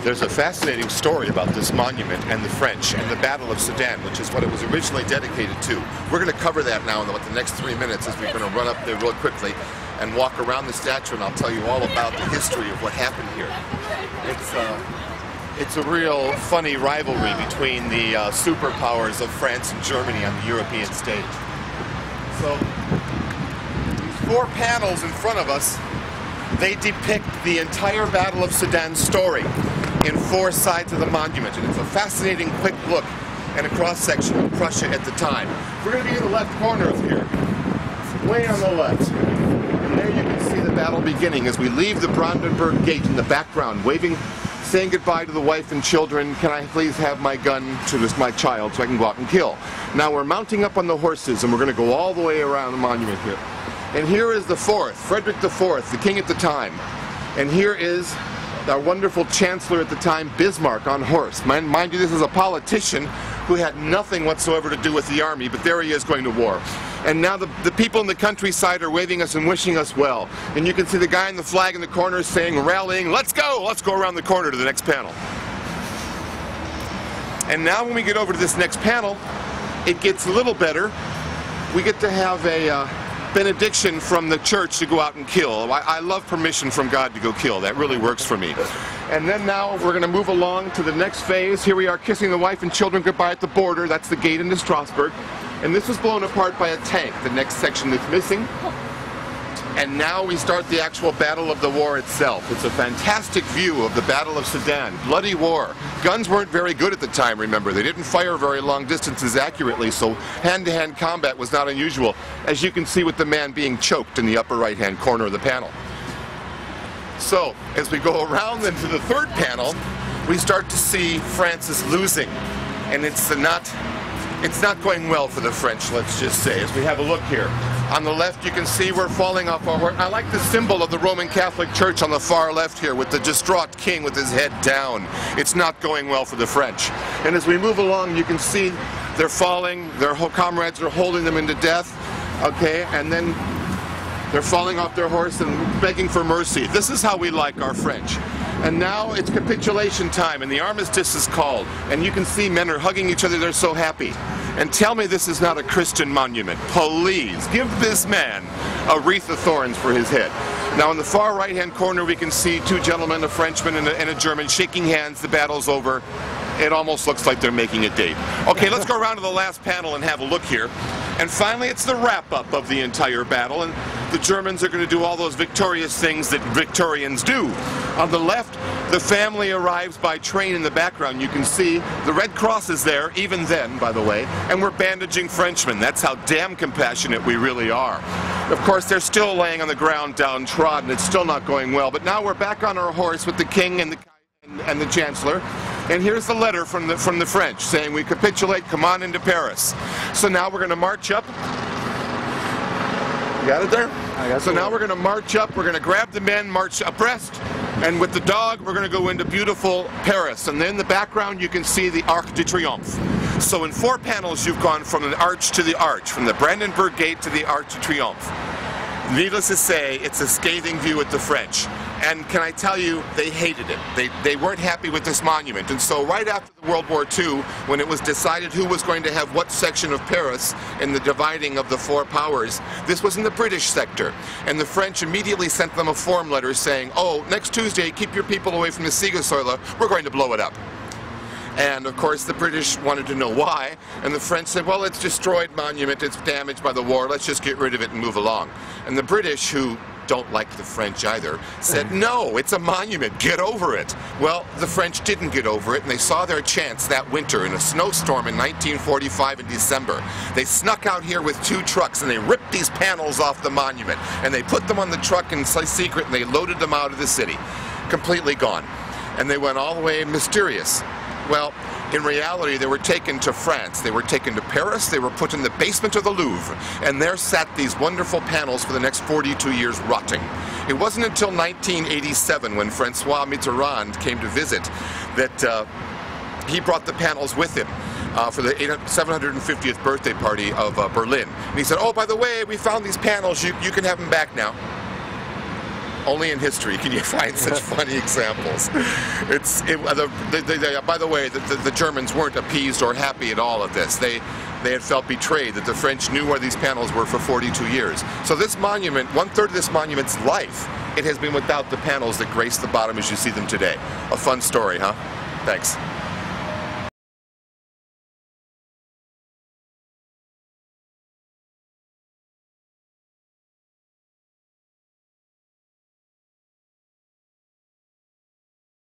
There's a fascinating story about this monument and the French and the Battle of Sedan, which is what it was originally dedicated to. We're going to cover that now in the next 3 minutes as we're going to run up there real quickly and walk around the statue, and I'll tell you all about the history of what happened here. It's a real funny rivalry between the superpowers of France and Germany on the European stage. So these 4 panels in front of us, they depict the entire Battle of Sedan story in 4 sides of the monument, and it's a fascinating quick look and a cross-section of Prussia at the time. We're going to be in the left corner of here, way on the left. And there you can see the battle beginning as we leave the Brandenburg Gate in the background, waving, saying goodbye to the wife and children. Can I please have my gun to my child so I can go out and kill? Now we're mounting up on the horses and we're going to go all the way around the monument here. And here is the 4th, Frederick IV, the king at the time. And here is our wonderful chancellor at the time, Bismarck, on horse. Mind you, this is a politician who had nothing whatsoever to do with the army, but there he is going to war. And now the people in the countryside are waving us and wishing us well. And you can see the guy in the flag in the corner saying, rallying, let's go around the corner to the next panel. And now when we get over to this next panel, it gets a little better. We get to have a benediction from the church to go out and kill. I love permission from God to go kill. That really works for me. And then now we're going to move along to the next phase. Here we are kissing the wife and children goodbye at the border. That's the gate into Strasbourg. And this was blown apart by a tank, the next section that's missing. And now we start the actual battle of the war itself. It's a fantastic view of the Battle of Sedan. Bloody war. Guns weren't very good at the time, remember. They didn't fire very long distances accurately, so hand-to-hand combat was not unusual, as you can see with the man being choked in the upper right-hand corner of the panel. So, as we go around into the 3rd panel, we start to see France is losing. And it's not going well for the French, let's just say, as we have a look here. On the left you can see we're falling off our horse. I like the symbol of the Roman Catholic Church on the far left here with the distraught king with his head down. It's not going well for the French. And as we move along you can see they're falling, their comrades are holding them into death, okay, and then they're falling off their horse and begging for mercy. This is how we like our French. And now it's capitulation time and the armistice is called. And you can see men are hugging each other, they're so happy. And tell me this is not a Christian monument. Please, give this man a wreath of thorns for his head. Now in the far right-hand corner we can see 2 gentlemen, a Frenchman and a German, shaking hands. The battle's over. It almost looks like they're making a date. Okay, let's go around to the last panel and have a look here. And finally it's the wrap-up of the entire battle, and the Germans are going to do all those victorious things that Victorians do. On the left, the family arrives by train in the background. You can see the Red Cross is there, even then, by the way, and we're bandaging Frenchmen. That's how damn compassionate we really are. Of course, they're still laying on the ground downtrodden. It's still not going well, but now we're back on our horse with the king and the chancellor. And here's the letter from the French saying we capitulate, come on into Paris. So now we're going to march up. You got it there? I got it. So now we're going to march up, we're going to grab the men, march abreast, and with the dog we're going to go into beautiful Paris. And then in the background you can see the Arc de Triomphe. So in 4 panels you've gone from the arch to the arch, from the Brandenburg Gate to the Arc de Triomphe. Needless to say, it's a scathing view at the French. And can I tell you, they hated it. They weren't happy with this monument. And so right after World War II, when it was decided who was going to have what section of Paris in the dividing of the 4 powers, this was in the British sector. And the French immediately sent them a form letter saying, oh, next Tuesday, keep your people away from the Siegessäule, we're going to blow it up. And of course the British wanted to know why, and the French said, well, it's a destroyed monument, it's damaged by the war, let's just get rid of it and move along. And the British, who don't like the French either, said, no, it's a monument, get over it. Well, the French didn't get over it, and they saw their chance that winter in a snowstorm in 1945 in December. They snuck out here with 2 trucks and they ripped these panels off the monument, and they put them on the truck in secret and they loaded them out of the city. Completely gone. And they went all the way mysterious. Well, in reality, they were taken to France. They were taken to Paris. They were put in the basement of the Louvre. And there sat these wonderful panels for the next 42 years rotting. It wasn't until 1987, when Francois Mitterrand came to visit, that he brought the panels with him for the 750th birthday party of Berlin. And he said, oh, by the way, we found these panels. You can have them back now. Only in history can you find such funny examples. By the way, the Germans weren't appeased or happy at all at this. They had felt betrayed that the French knew where these panels were for 42 years. So this monument, 1/3 of this monument's life, it has been without the panels that grace the bottom as you see them today. A fun story, huh? Thanks.